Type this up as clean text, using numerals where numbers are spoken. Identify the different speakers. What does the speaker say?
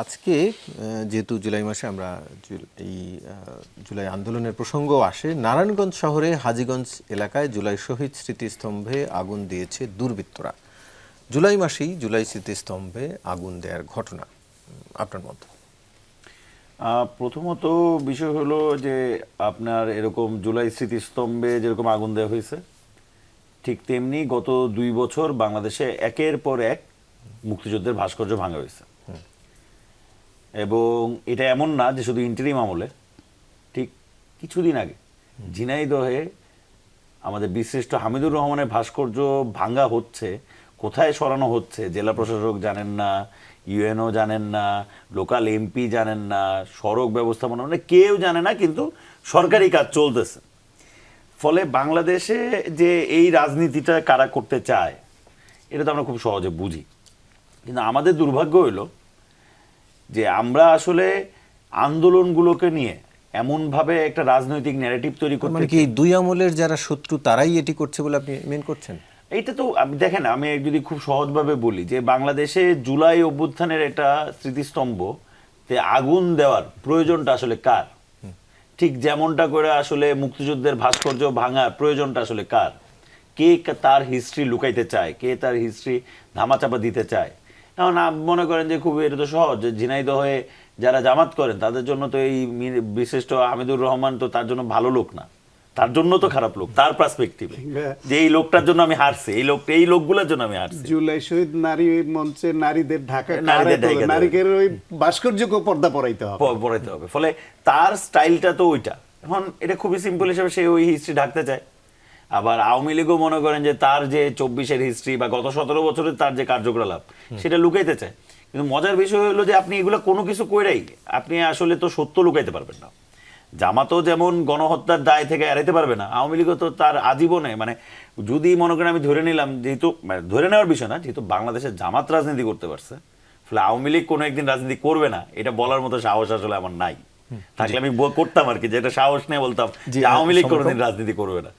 Speaker 1: আজকে যেহেতু জুলাই মাসে আমরা এই জুলাই আন্দোলনের প্রসঙ্গ আসে, নারায়ণগঞ্জ শহরে হাজীগঞ্জ এলাকায় জুলাই শহীদ স্মৃতিস্তম্ভে আগুন দিয়েছে দুর্বৃত্তরা। জুলাই মাসেই জুলাই স্মৃতিস্তম্ভে আগুন দেওয়ার ঘটনা, আপনার মত?
Speaker 2: প্রথমত বিষয় হলো যে আপনার এরকম জুলাই স্মৃতিস্তম্ভে যেরকম আগুন দেওয়া হয়েছে, ঠিক তেমনি গত 2 বছর বাংলাদেশে একের পর এক মুক্তিযুদ্ধের ভাস্কর্য ভাঙা হয়েছে। এবং এটা এমন না যে শুধু ইন্টারিম আমলে, ঠিক কিছুদিন আগে ঝিনাইদহে আমাদের বীরশ্রেষ্ঠ হামিদুর রহমানের ভাস্কর্য ভাঙ্গা হচ্ছে, কোথায় সরানো হচ্ছে জেলা প্রশাসক জানেন না, ইউএনও জানেন না, লোকাল এমপি জানেন না, সড়ক ব্যবস্থাপনা মানে কেউ জানে না, কিন্তু সরকারি কাজ চলতেছে। ফলে বাংলাদেশে যে এই রাজনীতিটা কারা করতে চায় এটা তো আমরা খুব সহজে বুঝি, কিন্তু আমাদের দুর্ভাগ্য হইল যে আমরা আসলে আন্দোলনগুলোকে নিয়ে এমনভাবে একটা রাজনৈতিক ন্যারেটিভ তৈরি করতে,
Speaker 1: মানে কি দুই আমলের যারা শত্রু তারাই এটি করছে বলে আপনি মেন করছেন?
Speaker 2: এইটা তো দেখেন, আমি যদি খুব সহজভাবে বলি যে বাংলাদেশে জুলাই অভ্যুত্থানের একটা স্মৃতিস্তম্ভ তে আগুন দেওয়ার প্রয়োজনটা আসলে কার? ঠিক যেমনটা করে আসলে মুক্তিযুদ্ধের ভাস্কর্য ভাঙার প্রয়োজনটা আসলে কার? কে তার হিস্ট্রি লুকাইতে চায়, কে তার হিস্ট্রি ধামাচাপা দিতে চায়? এখন মনে করেন যে খুব এটা তো সহজ, যে ঝিনাইদহে যারা জামাত করেন তাদের জন্য তো এই বিশিষ্ট হামিদুর রহমান তো তার জন্য ভালো লোক না, তার জন্য তো খারাপ লোক তার পার্সপেক্টিভে, যে এই লোকটার জন্য আমি হারছি, এই লোকগুলোর জন্য আমি হারছি।
Speaker 3: জুলাই শহীদ নারী মঞ্চে নারীদের ঢাকা
Speaker 2: নারীদের
Speaker 3: নারীদের ওই ভাস্কর্যকে পর্দা পরাইতে
Speaker 2: হবে, ফলে তার স্টাইলটা তো ওইটা। এখন এটা খুবই সিম্পল হিসেবে সে ওই হিস্ট্রি ঢাকতে চায়। আবার আওয়ামী লীগও মনে করেন যে তার যে 24-এর হিস্ট্রি বা গত 17 বছরের তার যে কার্যকলাপ সেটা লুকাইতে চায়। কিন্তু মজার বিষয় হলো যে আপনি এগুলো কোনো কিছু কইরাই আপনি আসলে তো সত্য লুকাইতে পারবেন না। জামাতও যেমন গণহত্যার দায় থেকে এড়াইতে পারবে না, আওয়ামী লীগও তো তার আজীবনে, মানে যদি মনে করেন আমি ধরে নিলাম, যেহেতু ধরে নেওয়ার বিষয় না, যেহেতু বাংলাদেশের জামাত রাজনীতি করতে পারছে, ফলে আওয়ামী লীগ কোনো একদিন রাজনীতি করবে না এটা বলার মতো সাহস আসলে আমার নাই। থাকলে আমি করতাম আর কি, যেটা সাহস নিয়ে বলতাম যে আওয়ামী লীগ কোনোদিন রাজনীতি করবে না।